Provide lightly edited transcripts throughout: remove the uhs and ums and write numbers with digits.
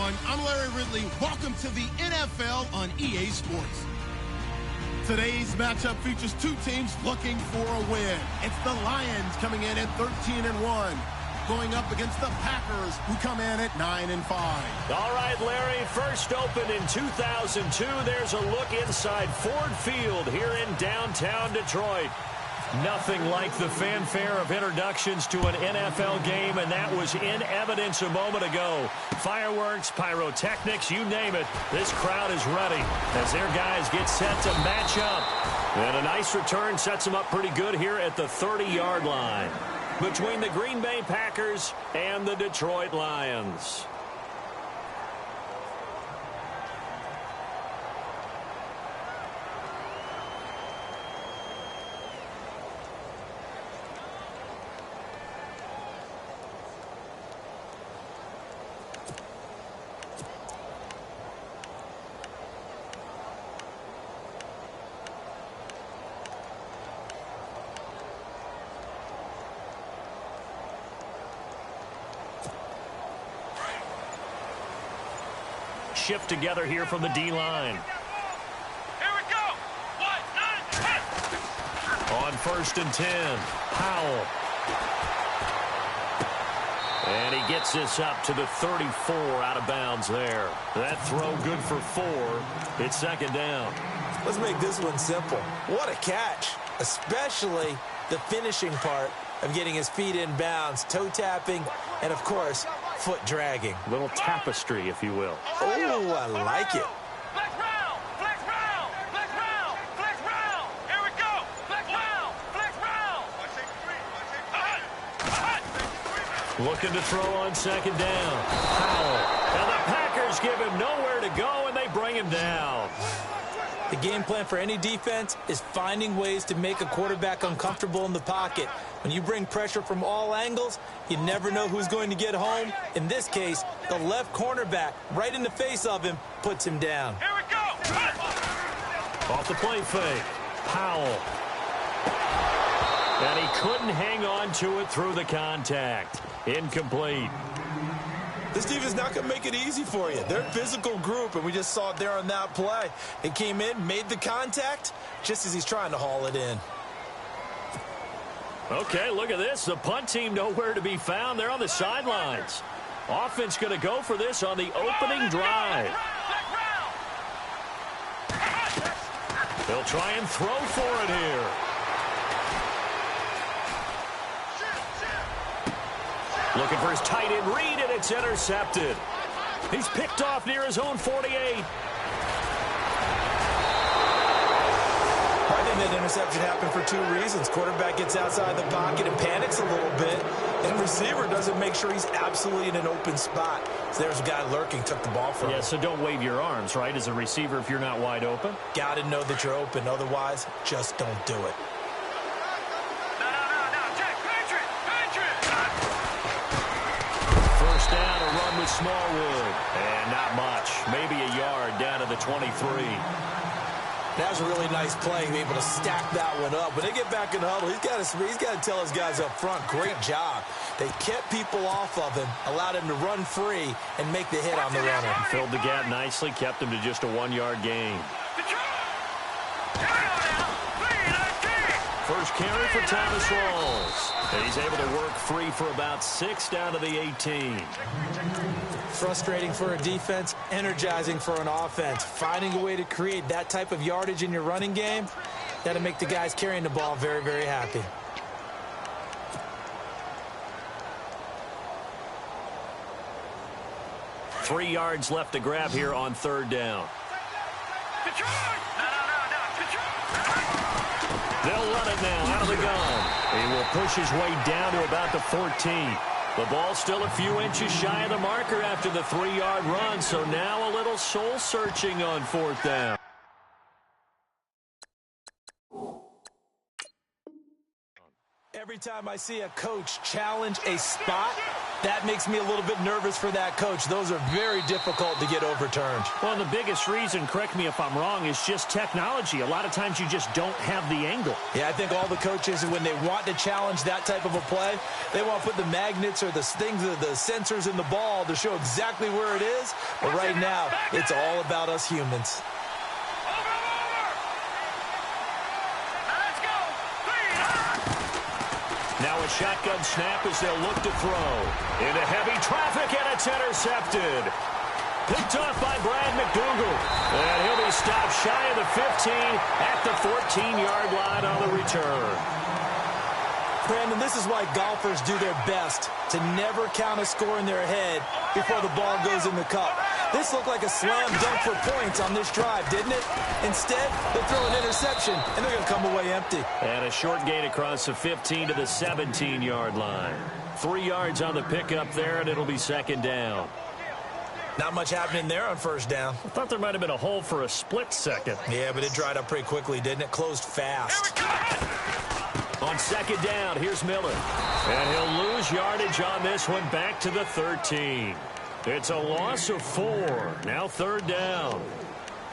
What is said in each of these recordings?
everyone. I'm Larry Ridley. Welcome to the NFL on EA Sports. Today's matchup features two teams looking for a win. It's the Lions coming in at 13-1, going up against the Packers, who come in at 9-5. All right, Larry, first opened in 2002. There's a look inside Ford Field here in downtown Detroit. Nothing like the fanfare of introductions to an NFL game, and that was in evidence a moment ago. Fireworks, pyrotechnics, you name it. This crowd is ready as their guys get set to match up. And a nice return sets them up pretty good here at the 30-yard line between the Green Bay Packers and the Detroit Lions. Shift together here from the D-line. Here we go. 1, 9, 10. On 1st and 10, Powell. And he gets this up to the 34 out of bounds there. That throw good for 4. It's second down. Let's make this one simple. What a catch, especially the finishing part of getting his feet in bounds, toe tapping, and, of course, foot dragging. Little tapestry, if you will. Oh, I like it. Flex round, flex round, flex round, flex round. Here we go. Flex round, flex round. Looking to throw on second down. Powell. And the Packers give him nowhere to go, and they bring him down. The game plan for any defense is finding ways to make a quarterback uncomfortable in the pocket. When you bring pressure from all angles, you never know who's going to get home. In this case, the left cornerback, right in the face of him, puts him down. Here we go. Off the play fake. Powell. And he couldn't hang on to it through the contact. Incomplete. This team is not going to make it easy for you. They're a physical group, and we just saw it there on that play. They came in, made the contact, just as he's trying to haul it in. Okay, look at this. The punt team nowhere to be found. They're on the sidelines. Offense going to go for this on the opening drive. They'll try and throw for it here. Looking for his tight end read, and it's intercepted. He's picked off near his own 48. I think that interception happened for 2 reasons. Quarterback gets outside the pocket and panics a little bit, and receiver doesn't make sure he's absolutely in an open spot. So there's a guy lurking, took the ball from him. Yeah, so don't wave your arms, right, as a receiver if you're not wide open. Got to know that you're open. Otherwise, just don't do it. First down, a run with Smallwood. And not much. Maybe a yard down to the 23. That was a really nice play, able to stack that one up. When they get back in the huddle, he's got to tell his guys up front, great job. They kept people off of him, allowed him to run free, and make the hit on the runner. Filled the gap nicely, kept him to just a 1-yard gain. First carry for Thomas Rawls. And he's able to work free for about 6 down to the 18. Frustrating for a defense, energizing for an offense. Finding a way to create that type of yardage in your running game, that'll make the guys carrying the ball very, very happy. Three yards left to grab here on 3rd down. They'll run it now out of the gun. He will push his way down to about the 14. The ball still a few inches shy of the marker after the 3-yard run, so now a little soul-searching on 4th down. Every time I see a coach challenge a spot, that makes me a little bit nervous for that coach. Those are very difficult to get overturned. Well, the biggest reason, correct me if I'm wrong, is just technology. A lot of times you just don't have the angle. Yeah, I think all the coaches, when they want to challenge that type of a play, they want to put the magnets or the things, the sensors in the ball to show exactly where it is. But right now, it's all about us humans. Now a shotgun snap as they'll look to throw. Into heavy traffic, and it's intercepted. Picked off by Brad McDougal. And he'll be stopped shy of the 15 at the 14-yard line on the return. Brandon, this is why golfers do their best to never count a score in their head before the ball goes in the cup. This looked like a slam dunk for points on this drive, didn't it? Instead, they throw an interception, and they're going to come away empty. And a short gain across the 15 to the 17-yard line. 3 yards on the pickup there, and it'll be second down. Not much happening there on first down. I thought there might have been a hole for a split second. Yeah, but it dried up pretty quickly, didn't it? Closed fast. On second down, here's Miller. And he'll lose yardage on this one back to the 13. It's a loss of 4. Now third down.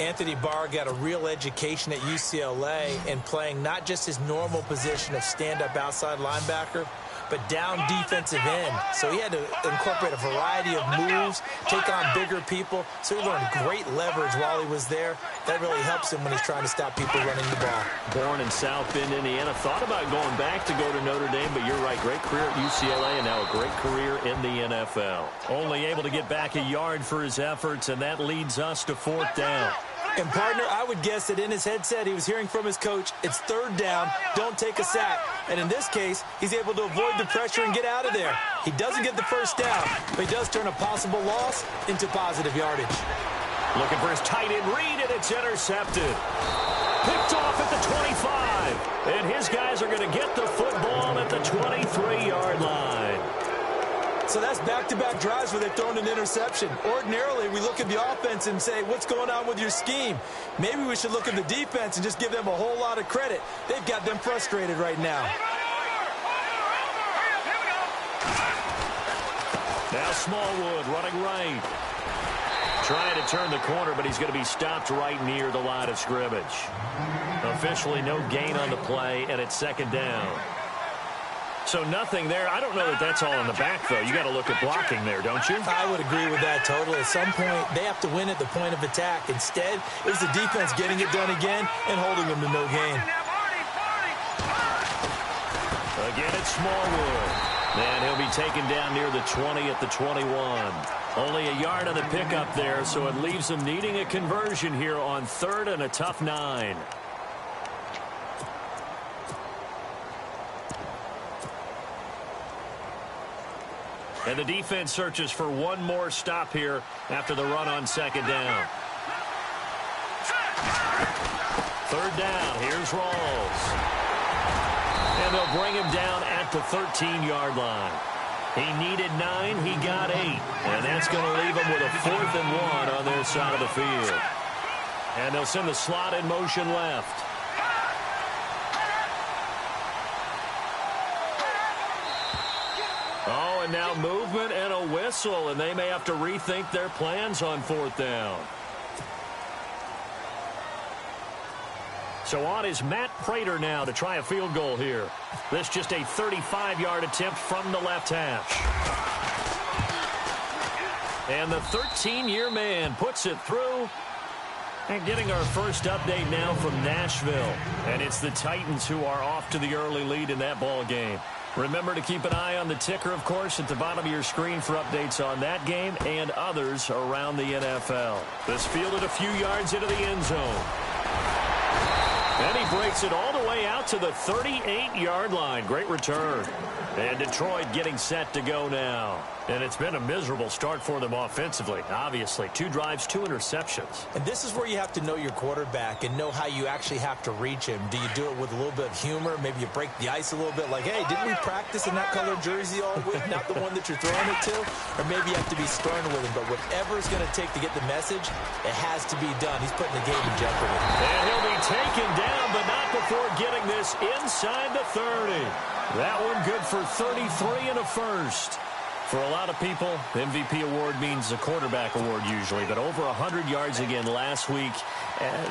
Anthony Barr got a real education at UCLA in playing not just his normal position of stand-up outside linebacker, but down defensive end. So he had to incorporate a variety of moves, take on bigger people. So he learned great leverage while he was there. That really helps him when he's trying to stop people running the ball. Born in South Bend, Indiana. Thought about going back to go to Notre Dame, but you're right. Great career at UCLA and now a great career in the NFL. Only able to get back a yard for his efforts, and that leads us to fourth down. And, partner, I would guess that in his headset he was hearing from his coach, it's third down, don't take a sack. And in this case, he's able to avoid the pressure and get out of there. He doesn't get the first down, but he does turn a possible loss into positive yardage. Looking for his tight end read, and it's intercepted. Picked off at the 25. And his guys are going to get the football at the 23-yard line. So that's back-to-back drives where they've thrown an interception. Ordinarily, we look at the offense and say, what's going on with your scheme? Maybe we should look at the defense and just give them a whole lot of credit. They've got them frustrated right now. Now Smallwood running right. Trying to turn the corner, but he's going to be stopped right near the line of scrimmage. Officially no gain on the play, and it's second down. So nothing there. I don't know that that's all in the back, though. You got to look at blocking there, don't you? I would agree with that totally. At some point, they have to win at the point of attack. Instead, it was the defense getting it done again and holding them to no gain. Again, it's Smallwood. And he'll be taken down near the 20 at the 21. Only a yard on the pickup there, so it leaves them needing a conversion here on third and a tough 9. And the defense searches for one more stop here after the run on second down. Third down, here's Rawls. And they'll bring him down at the 13-yard line. He needed 9, he got 8. And that's going to leave him with a 4th and 1 on their side of the field. And they'll send the slot in motion left. Oh, and now movement and a whistle, and they may have to rethink their plans on fourth down. So on is Matt Prater now to try a field goal here. This just a 35-yard attempt from the left hash. And the 13-year man puts it through. And getting our first update now from Nashville. And it's the Titans who are off to the early lead in that ball game. Remember to keep an eye on the ticker, of course, at the bottom of your screen for updates on that game and others around the NFL. This fielded a few yards into the end zone. And he breaks it all the way out to the 38-yard line. Great return. And Detroit getting set to go now. And it's been a miserable start for them offensively, obviously. 2 drives, 2 interceptions. And this is where you have to know your quarterback and know how you actually have to reach him. Do you do it with a little bit of humor? Maybe you break the ice a little bit like, hey, didn't we practice in that colored jersey all week, not the one that you're throwing it to? Or maybe you have to be stern with him. But whatever it's going to take to get the message, it has to be done. He's putting the game in jeopardy. And he'll be taken down, but not before getting getting this inside the 30. That one good for 33 and a first. For a lot of people, the MVP award means the quarterback award usually, but over 100 yards again last week.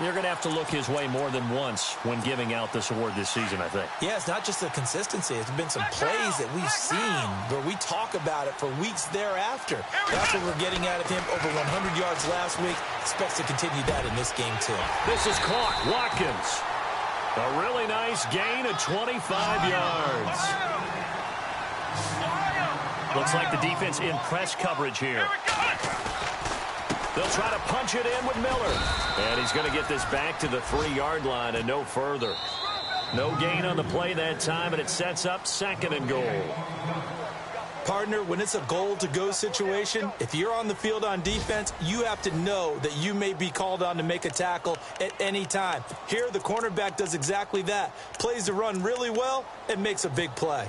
They're going to have to look his way more than once when giving out this award this season, I think. Yeah, it's not just the consistency. It's been some plays that we've seen where we talk about it for weeks thereafter. That's what we're getting out of him. Over 100 yards last week. Expects to continue that in this game, too. This is caught. Watkins. A really nice gain of 25 yards. Looks like the defense in press coverage here. They'll try to punch it in with Miller. And he's going to get this back to the 3-yard line and no further. No gain on the play that time, and it sets up 2nd and goal. Partner, when it's a goal-to-go situation, if you're on the field on defense, you have to know that you may be called on to make a tackle at any time. Here, the cornerback does exactly that. Plays the run really well and makes a big play.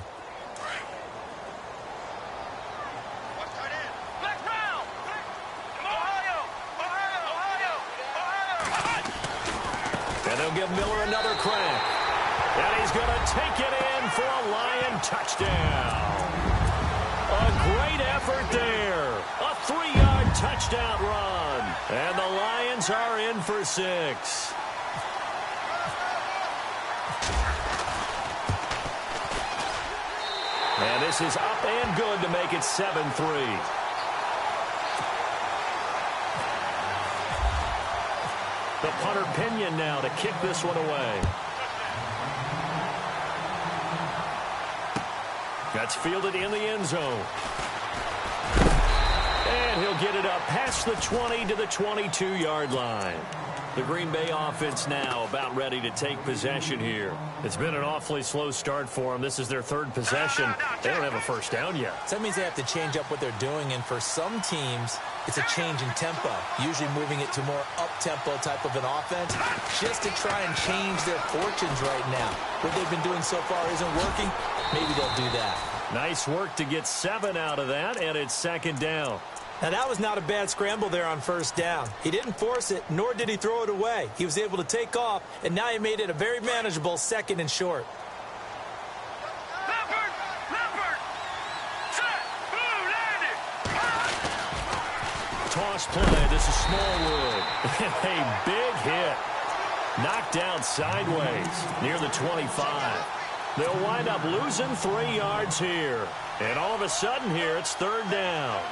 They'll give Miller another crack. And he's going to take it in for a Lion touchdown. A great effort there. A 3-yard touchdown run. And the Lions are in for 6. And this is up and good to make it 7-3. The punter Pinion now to kick this one away. That's fielded in the end zone. And he'll get it up past the 20 to the 22-yard line. The Green Bay offense now about ready to take possession here. It's been an awfully slow start for them. This is their 3rd possession. They don't have a first down yet. So that means they have to change up what they're doing, and for some teams, it's a change in tempo, usually moving it to more up-tempo type of an offense, just to try and change their fortunes right now. What they've been doing so far isn't working. Maybe they'll do that. Nice work to get 7 out of that, and it's 2nd down. Now, that was not a bad scramble there on 1st down. He didn't force it, nor did he throw it away. He was able to take off, and now he made it a very manageable 2nd and short. Toss play. This is Smallwood. A big hit. Knocked down sideways near the 25. They'll wind up losing 3 yards here. And all of a sudden here, it's 3rd down.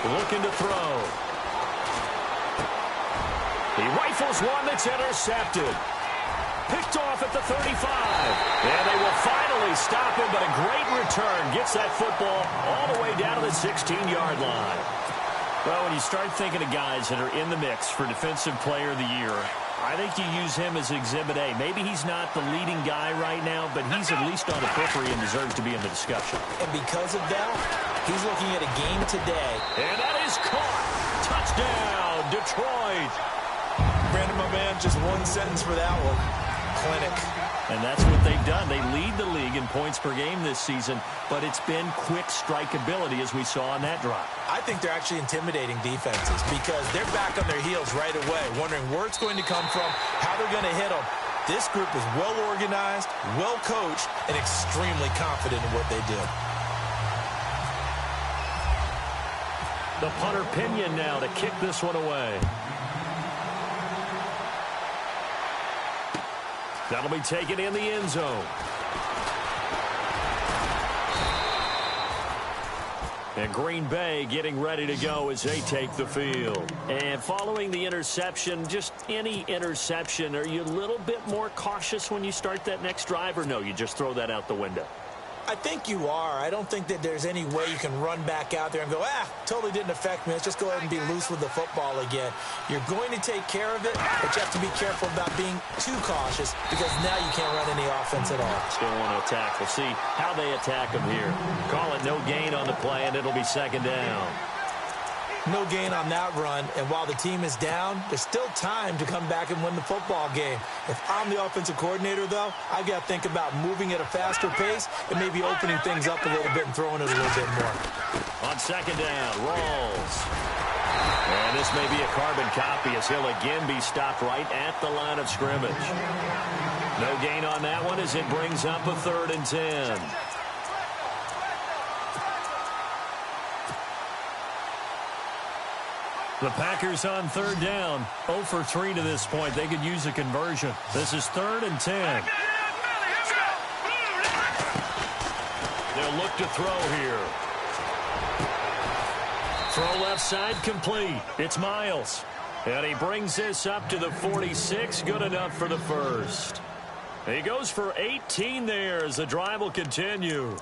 Looking to throw. He rifles one that's intercepted. Picked off at the 35. And they will finally stop him, but a great return. Gets that football all the way down to the 16-yard line. Well, when you start thinking of guys that are in the mix for Defensive Player of the Year, I think you use him as Exhibit A. Maybe he's not the leading guy right now, but he's at least on the periphery and deserves to be in the discussion. And because of that, he's looking at a game today. And that is caught. Touchdown, Detroit. Brandon, my man, just one sentence for that one. Clinic. And that's what they've done. They lead the league in points per game this season, but it's been quick strikeability as we saw on that drive. I think they're actually intimidating defenses because they're back on their heels right away, wondering where it's going to come from, how they're going to hit them. This group is well organized, well coached, and extremely confident in what they do. The punter Pinion now to kick this one away. That'll be taken in the end zone. And Green Bay getting ready to go as they take the field. And following the interception, just any interception, are you a little bit more cautious when you start that next drive, or no, you just throw that out the window? I think you are. I don't think that there's any way you can run back out there and go, totally didn't affect me. Let's just go ahead and be loose with the football again. You're going to take care of it, but you have to be careful about being too cautious because now you can't run any offense at all. Still want to attack. We'll see how they attack them here. Call it no gain on the play, and it'll be 2nd down. No gain on that run, and while the team is down, there's still time to come back and win the football game. If I'm the offensive coordinator, though, I've got to think about moving at a faster pace and maybe opening things up a little bit and throwing it a little bit more. On second down, Rawls. And this may be a carbon copy as he'll again be stopped right at the line of scrimmage. No gain on that one as it brings up a 3rd and 10. The Packers on 3rd down. 0 for 3 to this point. They could use a conversion. This is 3rd and 10. They'll look to throw here. Throw left side complete. It's Miles. And he brings this up to the 46. Good enough for the first. He goes for 18 there as the drive will continue.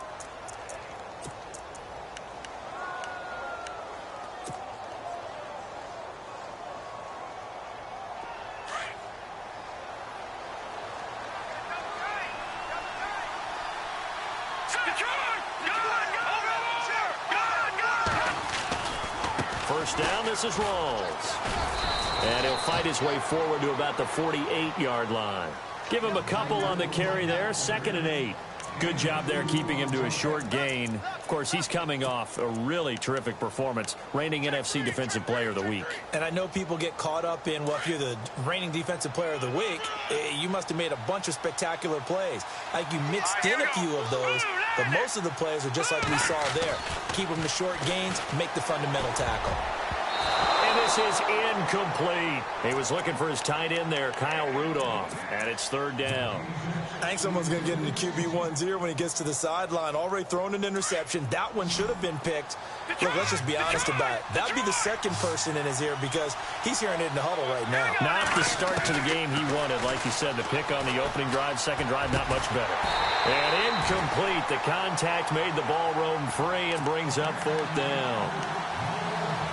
First down, this is Rawls. And he'll fight his way forward to about the 48-yard line. Give him a couple on the carry there, 2nd and 8. Good job there keeping him to a short gain. Of course, he's coming off a really terrific performance, reigning NFC Defensive Player of the Week. And I know people get caught up in, well, if you're the reigning Defensive Player of the Week, you must have made a bunch of spectacular plays. Like you mixed in a few of those, but most of the plays are just like we saw there. Keep them to short gains, make the fundamental tackle. And this is incomplete. He was looking for his tight end there, Kyle Rudolph, and it's 3rd down. I think someone's going to get into QB1's ear when he gets to the sideline. Already thrown an interception. That one should have been picked. Look, let's just be honest about it. That would be the second person in his ear because he's hearing it in the huddle right now. Not the start to the game he wanted. Like you said, the pick on the opening drive, second drive, not much better. And incomplete. The contact made the ball roam free and brings up 4th down.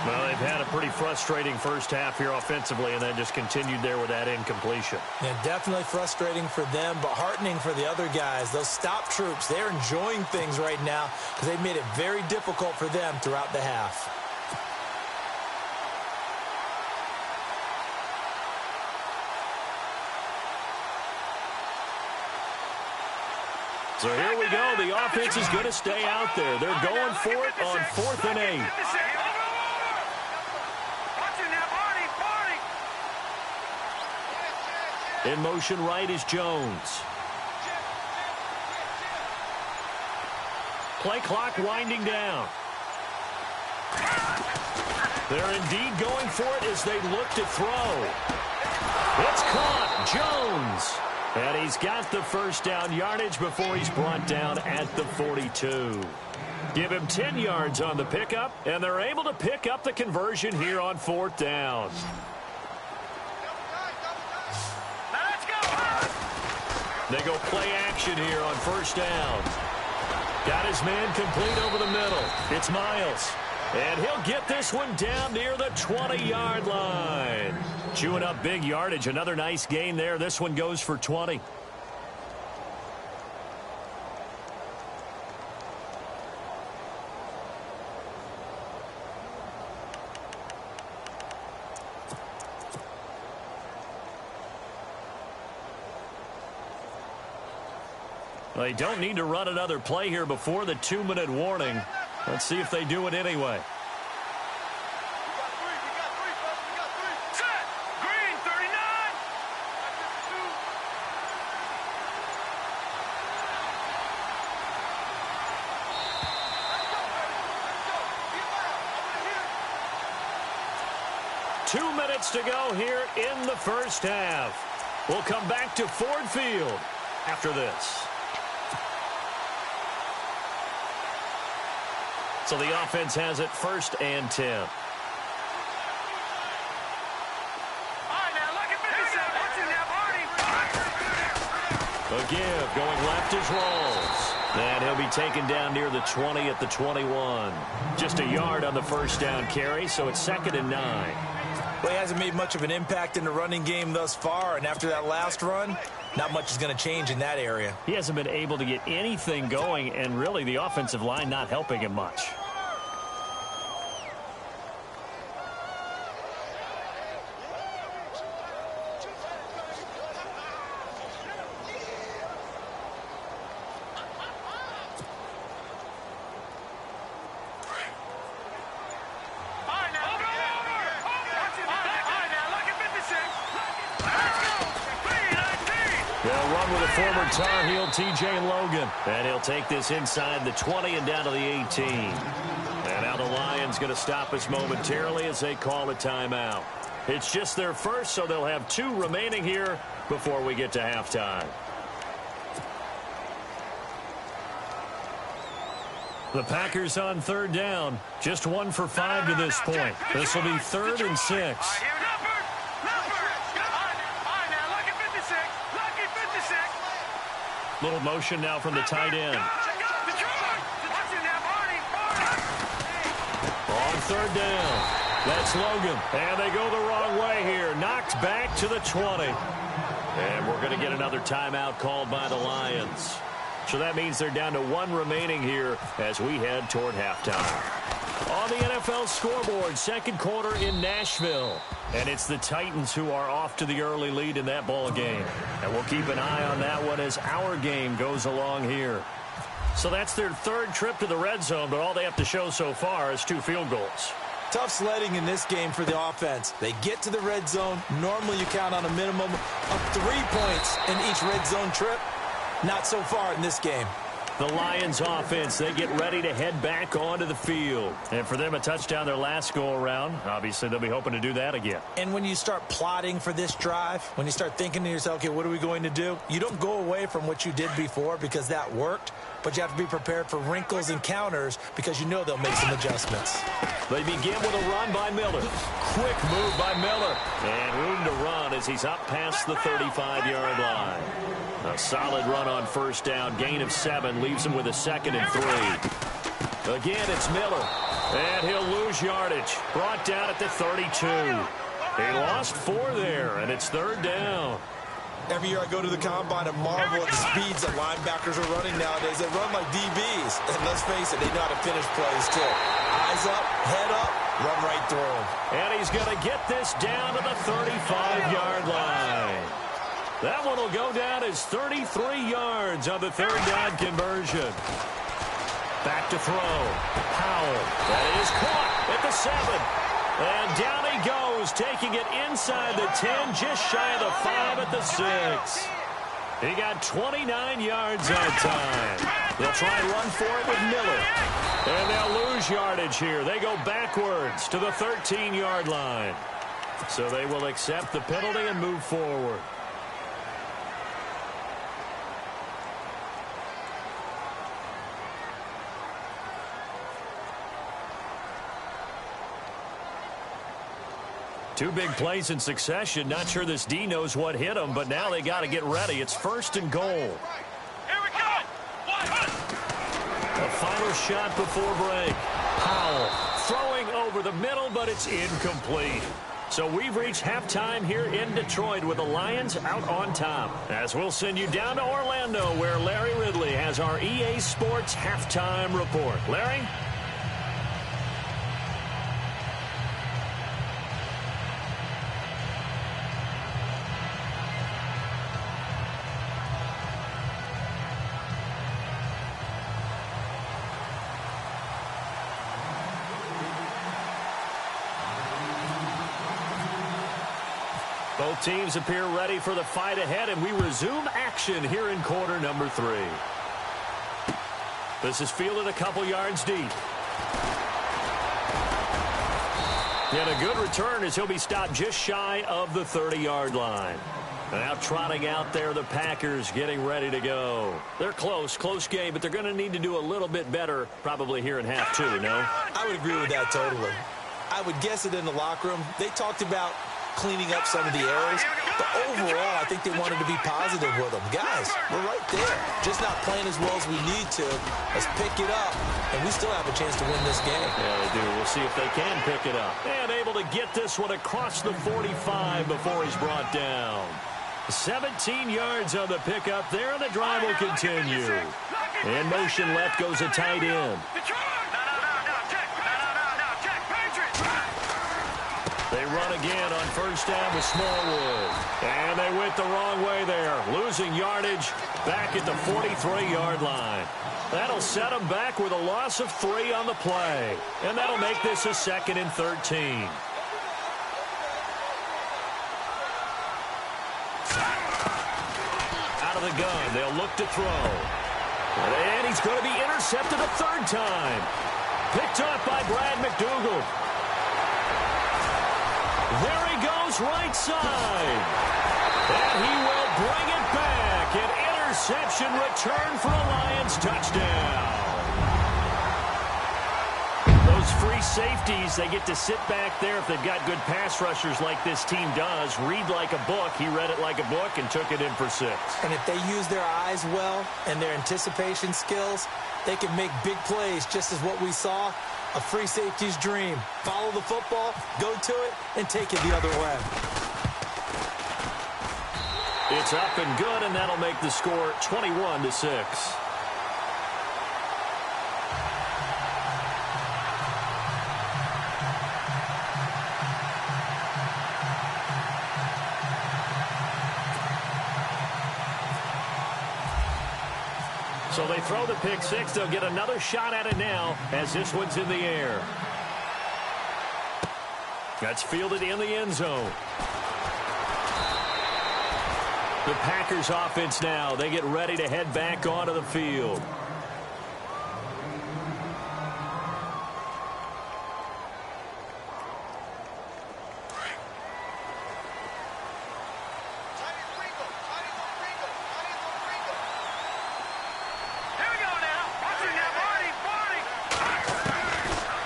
Well, they've had a pretty frustrating first half here offensively, and then just continued there with that incompletion. Yeah, definitely frustrating for them, but heartening for the other guys. Those stop troops, they're enjoying things right now because they've made it very difficult for them throughout the half. So here we go. The offense is going to stay out there. They're going for it on 4th and 8. In motion right is Jones. Play clock winding down. They're indeed going for it as they look to throw. It's caught. Jones. And he's got the first down yardage before he's brought down at the 42. Give him 10 yards on the pickup, and they're able to pick up the conversion here on 4th down. They go play action here on 1st down. Got his man complete over the middle. It's Miles. And he'll get this one down near the 20-yard line. Chewing up big yardage. Another nice gain there. This one goes for 20. They don't need to run another play here before the 2-minute warning. Let's see if they do it anyway. Set. Green, 39. Two minutes to go here in the first half. We'll come back to Ford Field after this. So the offense has it 1st and 10. All right, now look at this. What's in there, Barney? A give going left is Rawls. And he'll be taken down near the 20 at the 21. Just a yard on the first down carry, so it's 2nd and 9. Well, he hasn't made much of an impact in the running game thus far, and after that last run, not much is going to change in that area. He hasn't been able to get anything going, and really the offensive line not helping him much. They'll run with a former Tar Heel, T.J. Logan. And he'll take this inside the 20 and down to the 18. And now the Lions going to stop us momentarily as they call a timeout. It's just their first, so they'll have 2 remaining here before we get to halftime. The Packers on 3rd down. Just 1 for 5 to this point. This will be 3rd and 6. Little motion now from the tight end. On 3rd down. That's Logan. And they go the wrong way here. Knocked back to the 20. And we're going to get another timeout called by the Lions. So that means they're down to 1 remaining here as we head toward halftime. On the NFL scoreboard, 2nd quarter in Nashville. And it's the Titans who are off to the early lead in that ball game. And we'll keep an eye on that one as our game goes along here. So that's their 3rd trip to the red zone, but all they have to show so far is 2 field goals. Tough sledding in this game for the offense. They get to the red zone. Normally you count on a minimum of 3 points in each red zone trip. Not so far in this game. The Lions offense, they get ready to head back onto the field. And for them, a touchdown their last go-around. Obviously, they'll be hoping to do that again. And when you start plotting for this drive, when you start thinking to yourself, okay, what are we going to do? You don't go away from what you did before because that worked, but you have to be prepared for wrinkles and counters because you know they'll make some adjustments. They begin with a run by Miller. Quick move by Miller. And room to run as he's up past the 35-yard line. A solid run on 1st down. Gain of 7 leaves him with a 2nd and 3. Again, it's Miller. And he'll lose yardage. Brought down at the 32. He lost 4 there, and it's 3rd down. Every year I go to the combine and marvel at the speeds that linebackers are running nowadays. They run like DBs. And let's face it, they know how to finish plays, too. Eyes up, head up, run right through them. And he's going to get this down to the 35-yard line. That one will go down as 33 yards on the 3rd down conversion. Back to throw. Powell. That is caught at the 7. And down he goes, taking it inside the 10, just shy of the 5 at the 6. He got 29 yards that time. They'll try and run for it with Miller. And they'll lose yardage here. They go backwards to the 13-yard line. So they will accept the penalty and move forward. Two big plays in succession. Not sure this D knows what hit him, but now they got to get ready. It's 1st and goal. Here we go. A final shot before break. Powell throwing over the middle, but it's incomplete. So we've reached halftime here in Detroit with the Lions out on top. As we'll send you down to Orlando, where Larry Ridley has our EA Sports halftime report. Larry? Both teams appear ready for the fight ahead, and we resume action here in quarter number 3. This is fielded a couple yards deep. And a good return as he'll be stopped just shy of the 30-yard line. Now trotting out there, the Packers getting ready to go. They're close game, but they're going to need to do a little bit better probably here in half 2, no? I would agree with that totally. I would guess it in the locker room. They talked about cleaning up some of the errors, but overall, I think they wanted to be positive with them. Guys, we're right there. Just not playing as well as we need to. Let's pick it up, and we still have a chance to win this game. Yeah, they do. We'll see if they can pick it up. And able to get this one across the 45 before he's brought down. 17 yards on the pickup there, and the drive will continue. In motion left goes a tight end. They run again on 1st down with Smallwood. And they went the wrong way there. Losing yardage back at the 43-yard line. That'll set them back with a loss of 3 on the play. And that'll make this a 2nd and 13. the gun. They'll look to throw. And he's going to be intercepted a third time. Picked up by Brad McDougal. There he goes right side. And he will bring it back. An interception return for a Lions touchdown. Those free safeties, they get to sit back there if they've got good pass rushers like this team does. Read like a book. He read it like a book and took it in for 6. And if they use their eyes well and their anticipation skills, they can make big plays, just as what we saw. A free safety's dream. Follow the football, go to it, and take it the other way. It's up and good, and that'll make the score 21-6. So they throw the pick 6. They'll get another shot at it now as this one's in the air. That's fielded in the end zone. The Packers offense now. They get ready to head back onto the field.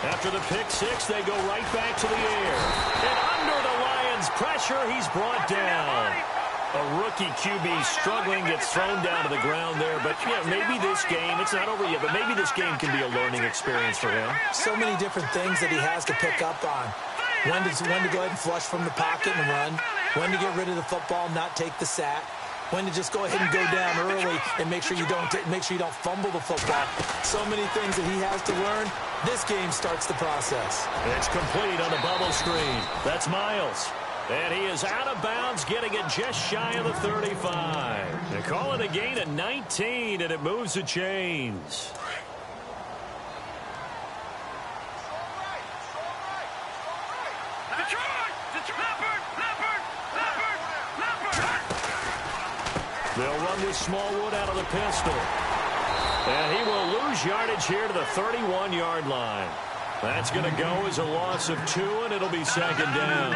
After the pick 6, they go right back to the air. And under the Lions' pressure, he's brought down. A rookie QB struggling, gets thrown down to the ground there. But, yeah, maybe this game, it's not over yet, but maybe this game can be a learning experience for him. So many different things that he has to pick up on. When to go ahead and flush from the pocket and run. When to get rid of the football, not take the sack. When to just go ahead and go down early and make sure you don't fumble the football. So many things that he has to learn. This game starts the process. It's complete on the bubble screen. That's Miles. And he is out of bounds, getting it just shy of the 35. They call it a gain of 19, and it moves the chains. They'll run with Smallwood out of the pistol. And he will lose yardage here to the 31-yard line. That's going to go as a loss of 2, and it'll be second down.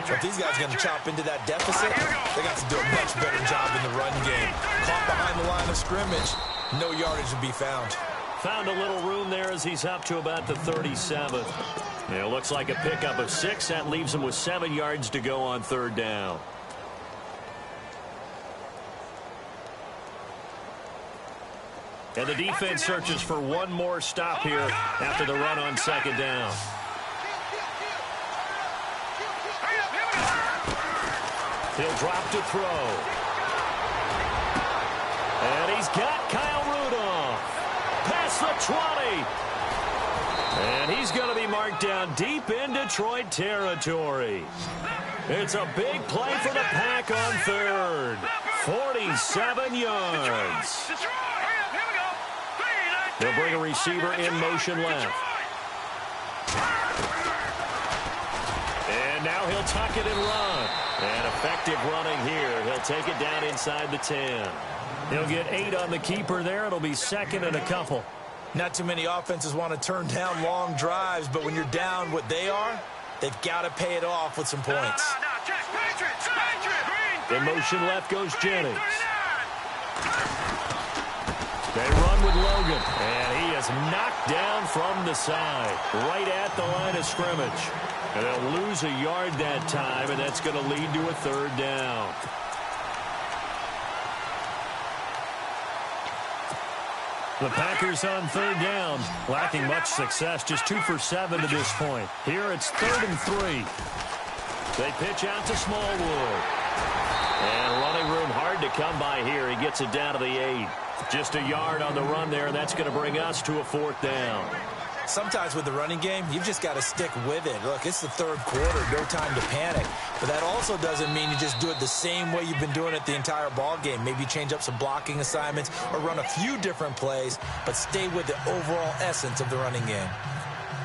If these guys are going to chop into that deficit, they got to do a much better job in the run game. Caught behind the line of scrimmage, no yardage to be found. Found a little room there as he's up to about the 37. It looks like a pickup of 6. That leaves him with 7 yards to go on third down. And the defense searches for one more stop here after the run on second down. He'll drop to throw. And he's got Kyle Rudolph. Past the 20. And he's going to be marked down deep in Detroit territory. It's a big play for the Pack on third. 47 yards. They'll bring a receiver in motion left. And now he'll tuck it and run. And effective running here. He'll take it down inside the 10. He'll get 8 on the keeper there. It'll be second and a couple. Not too many offenses want to turn down long drives, but when you're down what they are, they've got to pay it off with some points. In motion left goes Jennings. They run with Logan, and he is knocked down from the side, right at the line of scrimmage. And they'll lose a yard that time, and that's going to lead to a third down. The Packers on third down, lacking much success, just 2 for 7 to this point. Here it's 3rd and 3. They pitch out to Smallwood. And running room hard to come by here. He gets it down to the 8. Just a yard on the run there. That's going to bring us to a 4th down. Sometimes with the running game, you've just got to stick with it. Look, it's the 3rd quarter, no time to panic. But that also doesn't mean you just do it the same way you've been doing it the entire ball game. Maybe change up some blocking assignments or run a few different plays, but stay with the overall essence of the running game.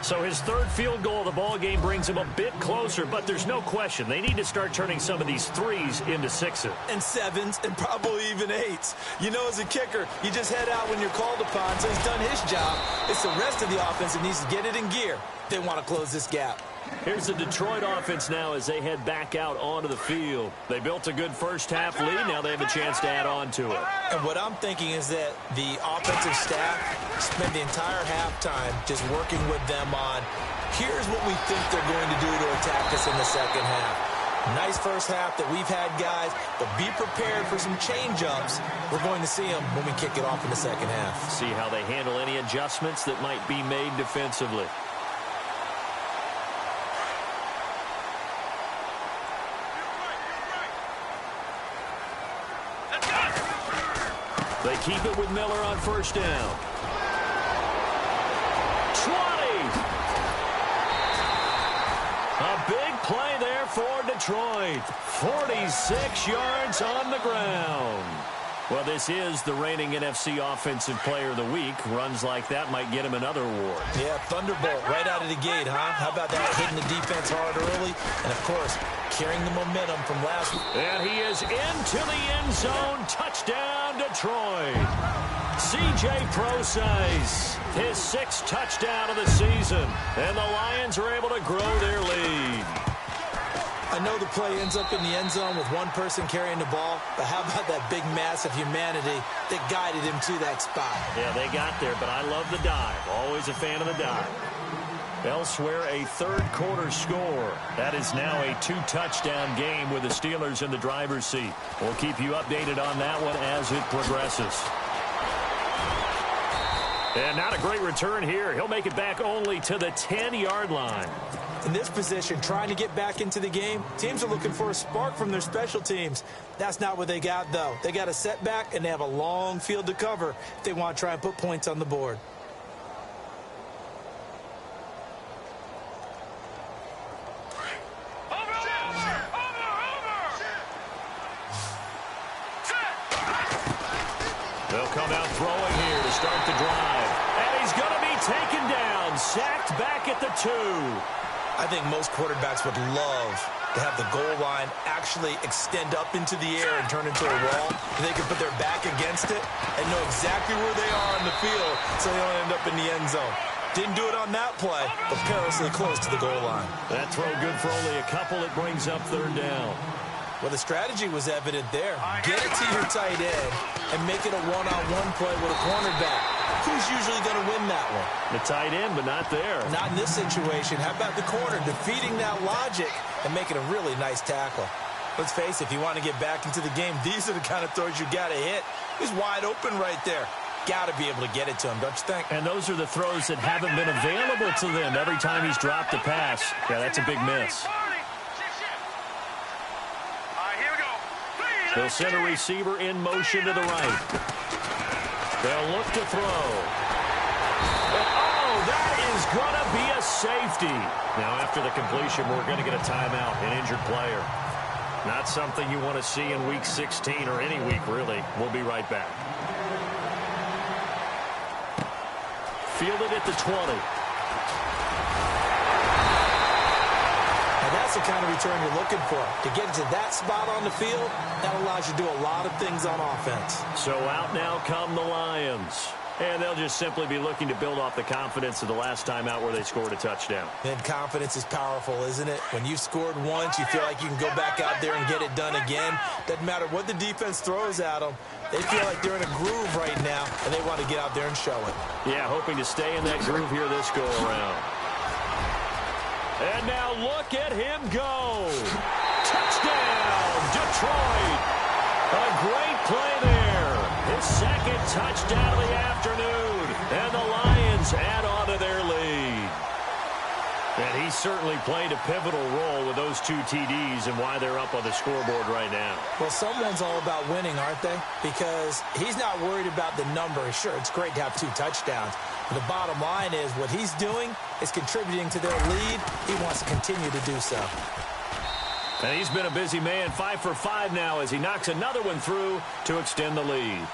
So his third field goal of the ball game brings him a bit closer, but there's no question they need to start turning some of these threes into sixes. And sevens, and probably even eights. You know, as a kicker, you just head out when you're called upon, so he's done his job. It's the rest of the offense that needs to get it in gear if they want to close this gap. Here's the Detroit offense now as they head back out onto the field. They built a good first-half lead. Now they have a chance to add on to it. And what I'm thinking is that the offensive staff spent the entire halftime just working with them on, here's what we think they're going to do to attack us in the second half. Nice first half that we've had, guys, but be prepared for some change-ups. We're going to see them when we kick it off in the second half. See how they handle any adjustments that might be made defensively. They keep it with Miller on first down. 20. A big play there for Detroit. 46 yards on the ground. Well, this is the reigning NFC Offensive Player of the Week. Runs like that might get him another award. Yeah, Thunderbolt right out of the gate, huh? How about that, hitting the defense hard early? And, of course, carrying the momentum from last week. And he is into the end zone. Touchdown, Detroit. C.J. Procise, his 6th touchdown of the season. And the Lions are able to grow their lead. I know the play ends up in the end zone with one person carrying the ball, but how about that big mass of humanity that guided him to that spot? Yeah, they got there, but I love the dive. Always a fan of the dive. Elsewhere, a third-quarter score. That is now a 2-touchdown game with the Steelers in the driver's seat. We'll keep you updated on that one as it progresses. And not a great return here. He'll make it back only to the 10-yard line. In this position, trying to get back into the game, teams are looking for a spark from their special teams. That's not what they got, though. They got a setback, and they have a long field to cover if they want to try and put points on the board. They'll come out throwing here to start the drive. And he's going to be taken down, sacked back at the 2. I think most quarterbacks would love to have the goal line actually extend up into the air and turn into a wall. They can put their back against it and know exactly where they are on the field so they don't end up in the end zone. Didn't do it on that play, but perilously close to the goal line. That throw good for only a couple. It brings up third down. Well, the strategy was evident there. Get it to your tight end and make it a one-on-one play with a cornerback. Who's usually going to win that one? The tight end, but not there. Not in this situation. How about the corner defeating that logic and making a really nice tackle? Let's face it, if you want to get back into the game, these are the kind of throws you got to hit. He's wide open right there. Got to be able to get it to him, don't you think? And those are the throws that haven't been available to them every time he's dropped a pass. Yeah, that's a big miss. They'll send a receiver in motion to the right. They'll look to throw. And, oh, that is going to be a safety. Now, after the completion, we're going to get a timeout, an injured player. Not something you want to see in Week 16 or any week, really. We'll be right back. Fielded at the 20. That's the kind of return you're looking for. To get to that spot on the field, that allows you to do a lot of things on offense. So out now come the Lions. And they'll just simply be looking to build off the confidence of the last time out where they scored a touchdown. And confidence is powerful, isn't it? When you've scored once, you feel like you can go back out there and get it done again. Doesn't matter what the defense throws at them. They feel like they're in a groove right now, and they want to get out there and show it. Yeah, hoping to stay in that groove here this go-around. And now look at him go. Touchdown, Detroit. A great play there. His second touchdown of the afternoon. And the Lions add on to their lead. And he certainly played a pivotal role with those 2 TDs and why they're up on the scoreboard right now. Well, someone's all about winning, aren't they? Because he's not worried about the number. Sure, it's great to have 2 touchdowns. But the bottom line is what he's doing is contributing to their lead. He wants to continue to do so. And he's been a busy man, 5 for 5 now as he knocks another one through to extend the lead.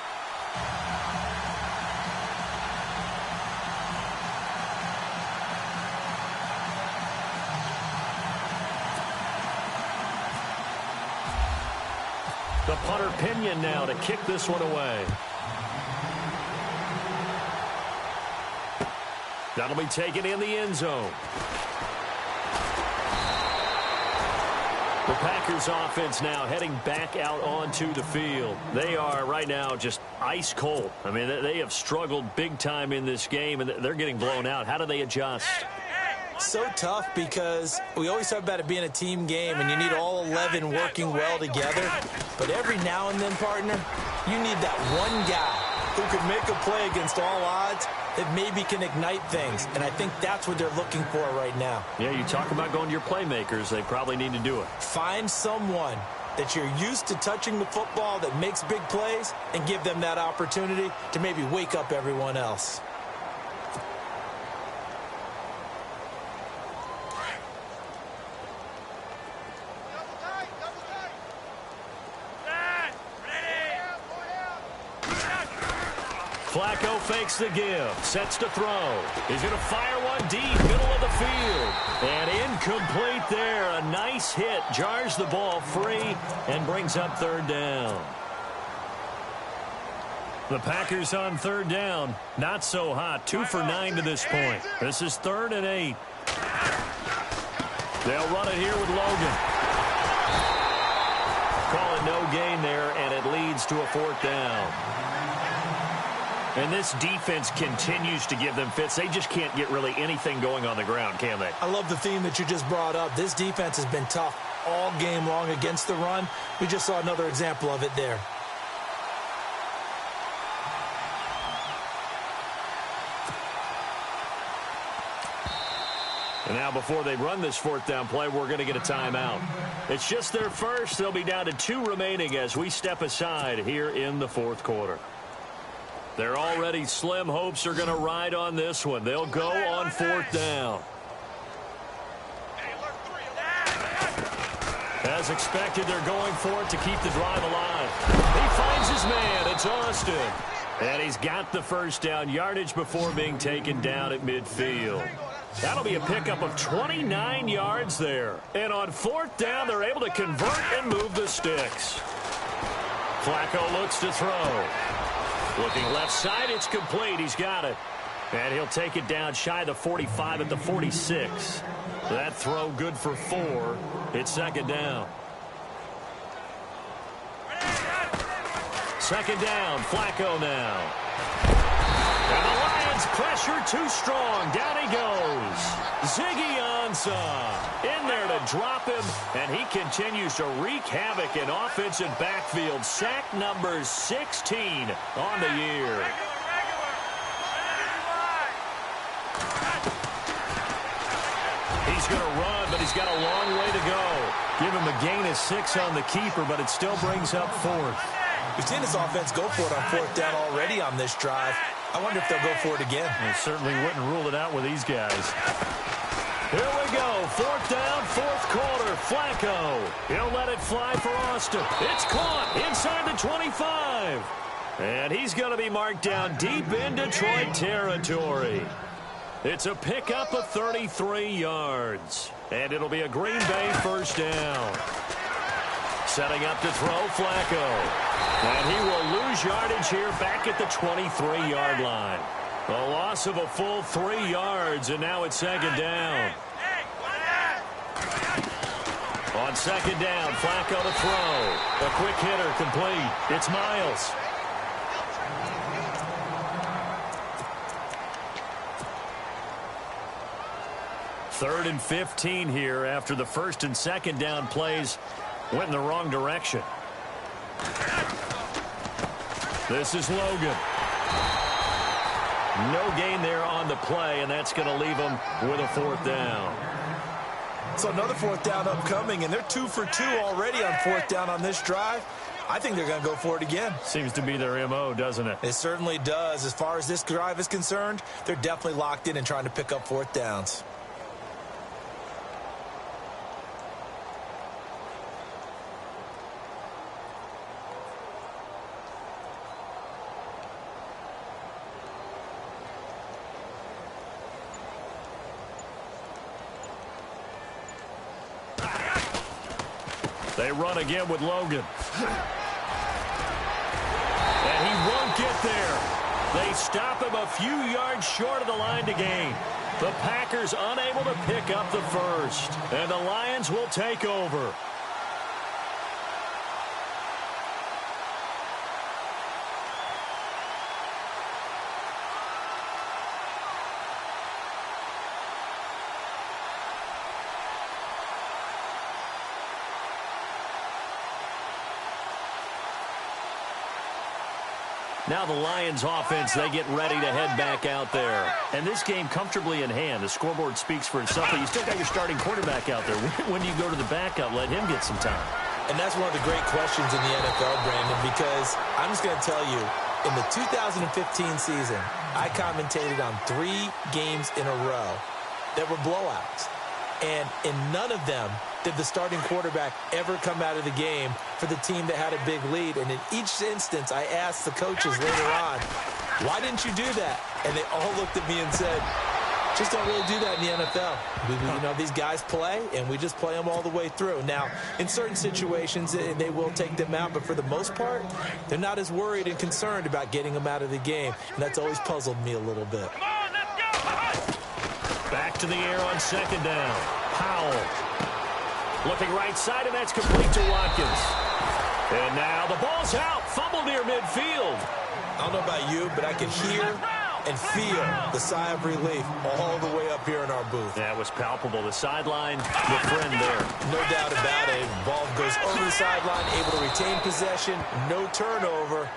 The punter Pinion now to kick this one away. That'll be taken in the end zone. The Packers offense now heading back out onto the field. They are right now just ice cold. I mean, they have struggled big time in this game, and they're getting blown out. How do they adjust? So tough because we always talk about it being a team game, and you need all 11 working well together. But every now and then, partner, you need that one guy who can make a play against all odds that maybe can ignite things, and I think that's what they're looking for right now. Yeah, you talk about going to your playmakers. They probably need to do it. Find someone that you're used to touching the football that makes big plays and give them that opportunity to maybe wake up everyone else. Flacco fakes the give, sets to throw. He's going to fire one deep, middle of the field. And incomplete there. A nice hit, jars the ball free, and brings up third down. The Packers on third down. Not so hot. 2 for 9 to this point. This is 3rd and 8. They'll run it here with Logan. Call it no gain there, and it leads to a 4th down. And this defense continues to give them fits. They just can't get really anything going on the ground, can they? I love the theme that you just brought up. This defense has been tough all game long against the run. We just saw another example of it there. And now before they run this 4th down play, we're going to get a timeout. It's just their first. They'll be down to 2 remaining as we step aside here in the 4th quarter. They're already slim hopes are going to ride on this one. They'll go on 4th down. As expected, they're going for it to keep the drive alive. He finds his man. It's Austin. And he's got the first down yardage before being taken down at midfield. That'll be a pickup of 29 yards there. And on 4th down, they're able to convert and move the sticks. Flacco looks to throw. Looking left side, it's complete. He's got it. And he'll take it down shy of the 45 at the 46. That throw good for 4. It's 2nd down. 2nd down, Flacco now. And the Lions pressure too strong. Down he goes. Ziggy Ansah in there to drop him, and he continues to wreak havoc in offensive backfield. Sack number 16 on the year. He's going to run, but he's got a long way to go. Give him a gain of 6 on the keeper, but it still brings up 4th. We've seen this offense go for it on 4th down already on this drive. I wonder if they'll go for it again. They certainly wouldn't rule it out with these guys. Here we go. 4th down, 4th quarter. Flacco. He'll let it fly for Austin. It's caught inside the 25. And he's going to be marked down deep in Detroit territory. It's a pickup of 33 yards. And it'll be a Green Bay first down. Setting up to throw, Flacco. And he will lose yardage here back at the 23-yard line. A loss of a full 3 yards, and now it's 2nd down. On 2nd down, Flacco to throw. A quick hitter complete. It's Miles. Third and 15 here after the 1st and 2nd down plays went in the wrong direction. This is Logan. No gain there on the play, and that's going to leave them with a 4th down. So another 4th down upcoming, and they're 2 for 2 already on 4th down on this drive. I think they're going to go for it again. Seems to be their MO, doesn't it? It certainly does. As far as this drive is concerned, they're definitely locked in and trying to pick up 4th downs. They run again with Logan. get there. They stop him a few yards short of the line to gain. The Packers unable to pick up the first. And the Lions will take over. Now the Lions offense, they get ready to head back out there. And this game comfortably in hand. The scoreboard speaks for itself, but you still got your starting quarterback out there. When do you go to the backup? Let him get some time. And that's one of the great questions in the NFL, Brandon, because I'm just going to tell you, in the 2015 season, I commentated on 3 games in a row that were blowouts. And in none of them did the starting quarterback ever come out of the game for the team that had a big lead. And in each instance, I asked the coaches later on, why didn't you do that? And they all looked at me and said, just don't really do that in the NFL. You know, these guys play, and we just play them all the way through. Now, in certain situations, they will take them out, but for the most part, they're not as worried and concerned about getting them out of the game. And that's always puzzled me a little bit. Come on, let's go. Back to the air on second down. Powell. Looking right side, and that's complete to Watkins. And now the ball's out. Fumble near midfield. I don't know about you, but I can hear and feel the sigh of relief all the way up here in our booth. That was palpable. The sideline, the friend there. No doubt about it. Ball goes over the sideline, able to retain possession, no turnover.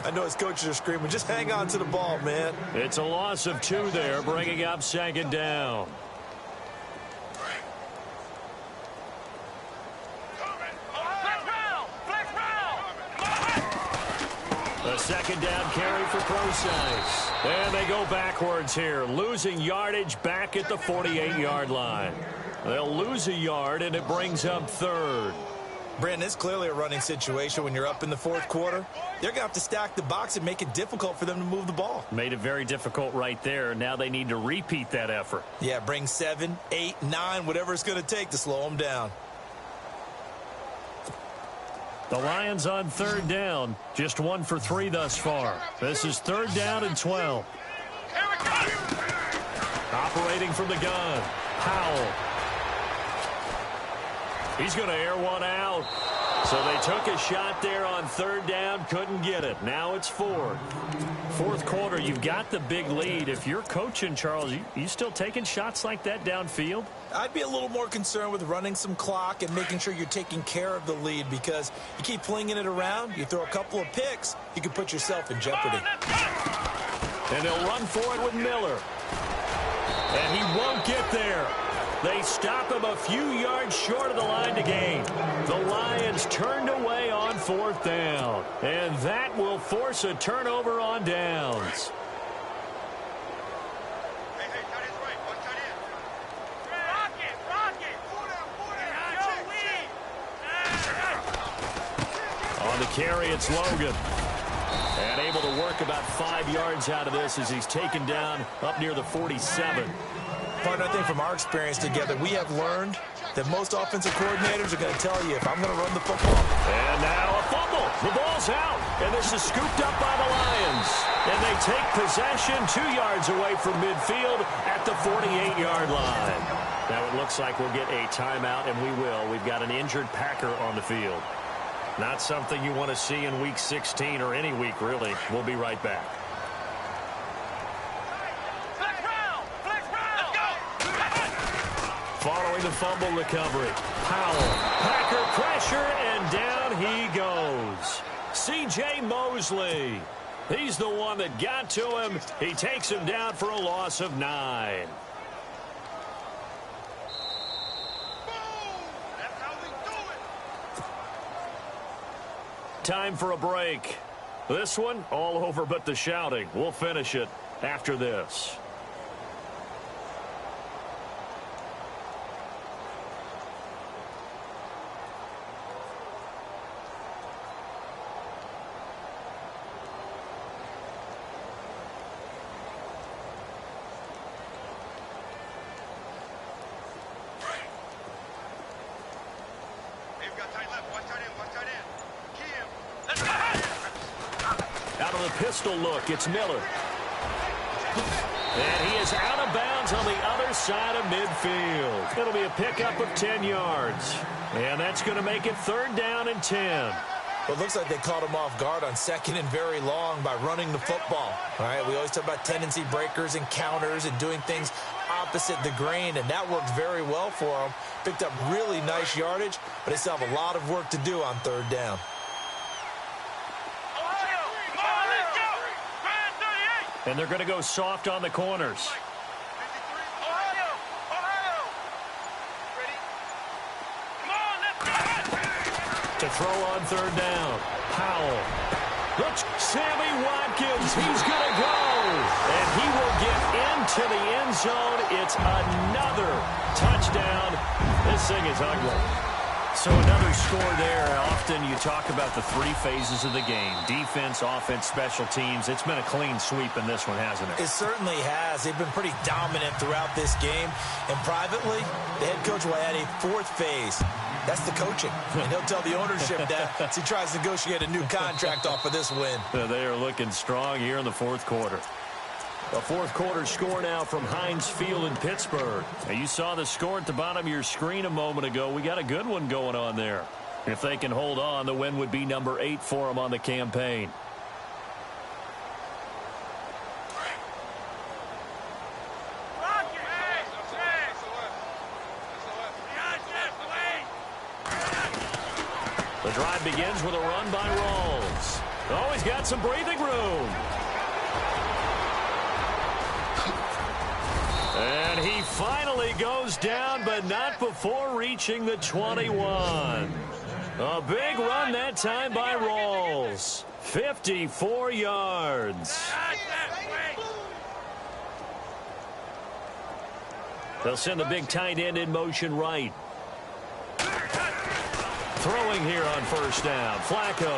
I know his coaches are screaming, just hang on to the ball, man. It's a loss of 2 there, bringing up second down. A second down carry for Procise. And they go backwards here, losing yardage back at the 48-yard line. They'll lose a yard, and it brings up third. Brandon, it's clearly a running situation when you're up in the fourth quarter. They're going to have to stack the box and make it difficult for them to move the ball. Made it very difficult right there. Now they need to repeat that effort. Yeah, bring 7, 8, 9, whatever it's going to take to slow them down. The Lions on third down, just 1 for 3 thus far. This is third down and 12. Operating from the gun, Powell. He's going to air one out. So they took a shot there on third down, couldn't get it. Now it's fourth. Fourth quarter, you've got the big lead. If you're coaching, Charles, you still taking shots like that downfield? I'd be a little more concerned with running some clock and making sure you're taking care of the lead, because you keep flinging it around, you throw a couple of picks, you can put yourself in jeopardy. And they'll run for it with Miller. And he won't get there. They stop him a few yards short of the line to gain. The Lions turned away on fourth down. And that will force a turnover on downs. On the carry, it's Logan. And able to work about 5 yards out of this as he's taken down up near the 47. Partner, I think from our experience together, we have learned that most offensive coordinators are going to tell you, if I'm going to run the football. And now a fumble. The ball's out. And this is scooped up by the Lions. And they take possession 2 yards away from midfield at the 48-yard line. Now it looks like we'll get a timeout, and we will. We've got an injured Packer on the field. Not something you want to see in Week 16 or any week, really. We'll be right back. Following the fumble recovery, Powell, Packer pressure, and down he goes. C.J. Mosley, he's the one that got to him. He takes him down for a loss of 9. Time for a break. This one, all over but the shouting. We'll finish it after this. with a pistol look. It's Miller. And he is out of bounds on the other side of midfield. It'll be a pickup of 10 yards. And that's going to make it 3rd down and 10. Well, it looks like they caught him off guard on 2nd and very long by running the football. All right, we always talk about tendency breakers and counters and doing things opposite the grain, and that worked very well for them. Picked up really nice yardage, but they still have a lot of work to do on 3rd down. And they're going to go soft on the corners. To throw on 3rd down. Powell. Looks Sammy Watkins. He's going to go. And he will get into the end zone. It's another touchdown. This thing is ugly. So another score there. Often you talk about the 3 phases of the game. Defense, offense, special teams. It's been a clean sweep in this one, hasn't it? It certainly has. They've been pretty dominant throughout this game. And privately, the head coach will add a 4th phase. That's the coaching. And he'll tell the ownership that as he tries to negotiate a new contract off of this win. They are looking strong here in the 4th quarter. A 4th quarter score now from Heinz Field in Pittsburgh. Now, you saw the score at the bottom of your screen a moment ago. We got a good one going on there. If they can hold on, the win would be number 8 for them on the campaign. The drive begins with a run by Rawls. Oh, he's got some breathing room. And he finally goes down, but not before reaching the 21. A big run that time by Rawls. 54 yards. They'll send the big tight end in motion right. Throwing here on 1st down. Flacco.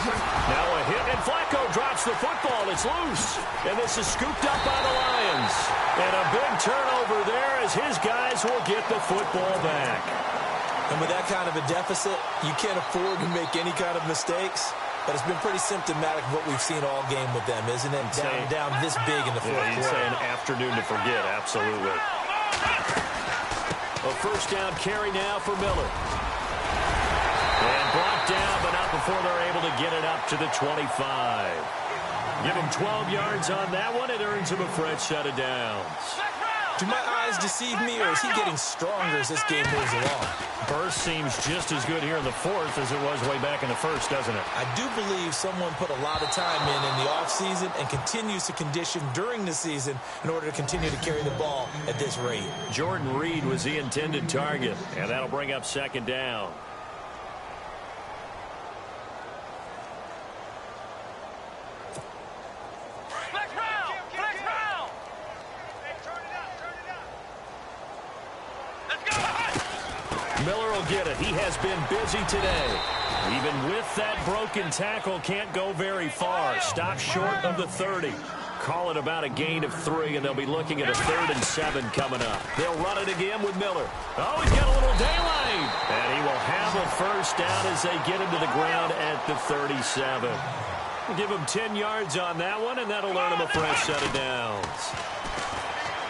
Now a hit, and Flacco drops the football. It's loose. And this is scooped up by the Lions. And a big turnover there as his guys will get the football back. And with that kind of a deficit, you can't afford to make any kind of mistakes. But it's been pretty symptomatic of what we've seen all game with them, isn't it? Down this big in the 4th quarter. You'd say an afternoon to forget, absolutely. A 1st down carry now for Miller. And blocked down, but not before they're able to get it up to the 25. Give him 12 yards on that one. It earns him a fresh set of downs. Do my eyes deceive me, or is he getting stronger as this game moves along? Burst seems just as good here in the 4th as it was way back in the 1st, doesn't it? I do believe someone put a lot of time in the offseason and continues to condition during the season in order to continue to carry the ball at this rate. Jordan Reed was the intended target, and that'll bring up 2nd down. Miller will get it. He has been busy today. Even with that broken tackle, can't go very far. Stop short of the 30. Call it about a gain of 3, and they'll be looking at a 3rd and 7 coming up. They'll run it again with Miller. Oh, he's got a little daylight. And he will have a 1st down as they get him to the ground at the 37. We'll give him 10 yards on that one, and that'll earn him a fresh set of downs.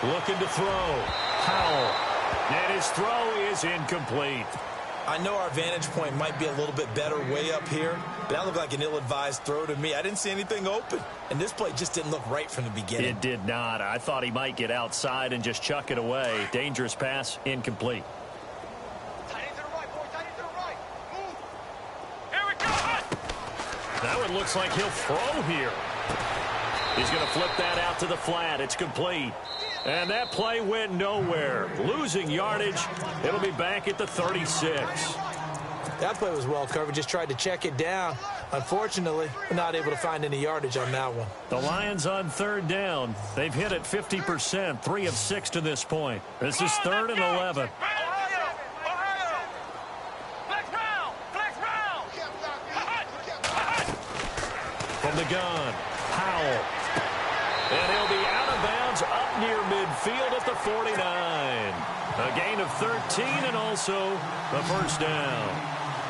Looking to throw. Powell. And his throw is incomplete. I know our vantage point might be a little bit better way up here, but that looked like an ill-advised throw to me. I didn't see anything open, and this play just didn't look right from the beginning. It did not. I thought he might get outside and just chuck it away. Dangerous pass, incomplete. Tight end to the right, boy. Tight end to the right. Move. Here we go. That one looks like he'll throw here. He's going to flip that out to the flat. It's complete. And that play went nowhere. Losing yardage. It'll be back at the 36. That play was well covered. Just tried to check it down. Unfortunately, we're not able to find any yardage on that one. The Lions on 3rd down. They've hit it 50%, 3 of 6 to this point. This is 3rd and 11. From the gun, Powell. And he'll be out of bounds up near midfield at the 49. A gain of 13 and also a 1st down.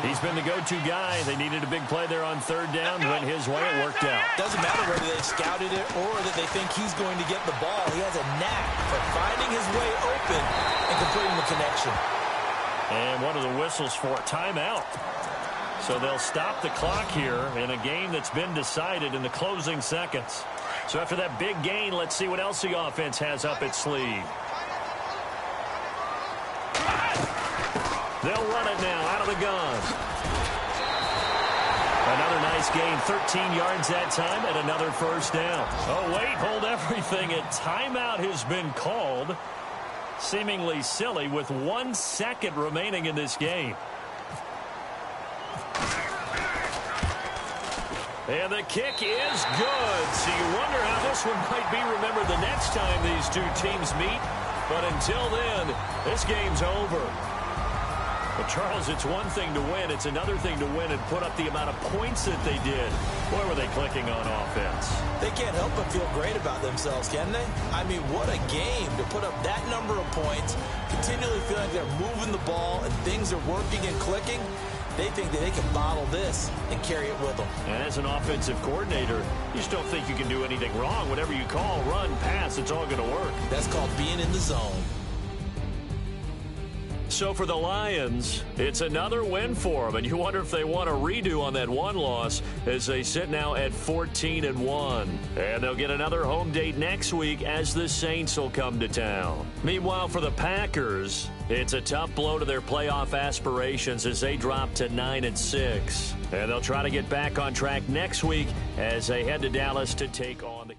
He's been the go-to guy. They needed a big play there on third down. Went his way. It worked out. Doesn't matter whether they've scouted it or that they think he's going to get the ball. He has a knack for finding his way open and completing the connection. And one of the whistles for timeout. So they'll stop the clock here in a game that's been decided in the closing seconds. So after that big gain, let's see what else the offense has up its sleeve. They'll run it now out of the gun. Another nice gain, 13 yards that time, and another first down. Oh, wait, hold everything. A timeout has been called. Seemingly silly with 1 second remaining in this game. And the kick is good. So you wonder how this one might be remembered the next time these two teams meet. But until then, this game's over. But, Charles, it's one thing to win. It's another thing to win and put up the amount of points that they did. Boy, were they clicking on offense. They can't help but feel great about themselves, can they? I mean, what a game to put up that number of points, continually feeling like they're moving the ball and things are working and clicking. They think that they can bottle this and carry it with them. And as an offensive coordinator, you just don't think you can do anything wrong. Whatever you call, run, pass, it's all going to work. That's called being in the zone. So for the Lions, it's another win for them, and you wonder if they want a redo on that one loss as they sit now at 14-1. And they'll get another home date next week as the Saints will come to town. Meanwhile, for the Packers, it's a tough blow to their playoff aspirations as they drop to 9-6. And they'll try to get back on track next week as they head to Dallas to take on the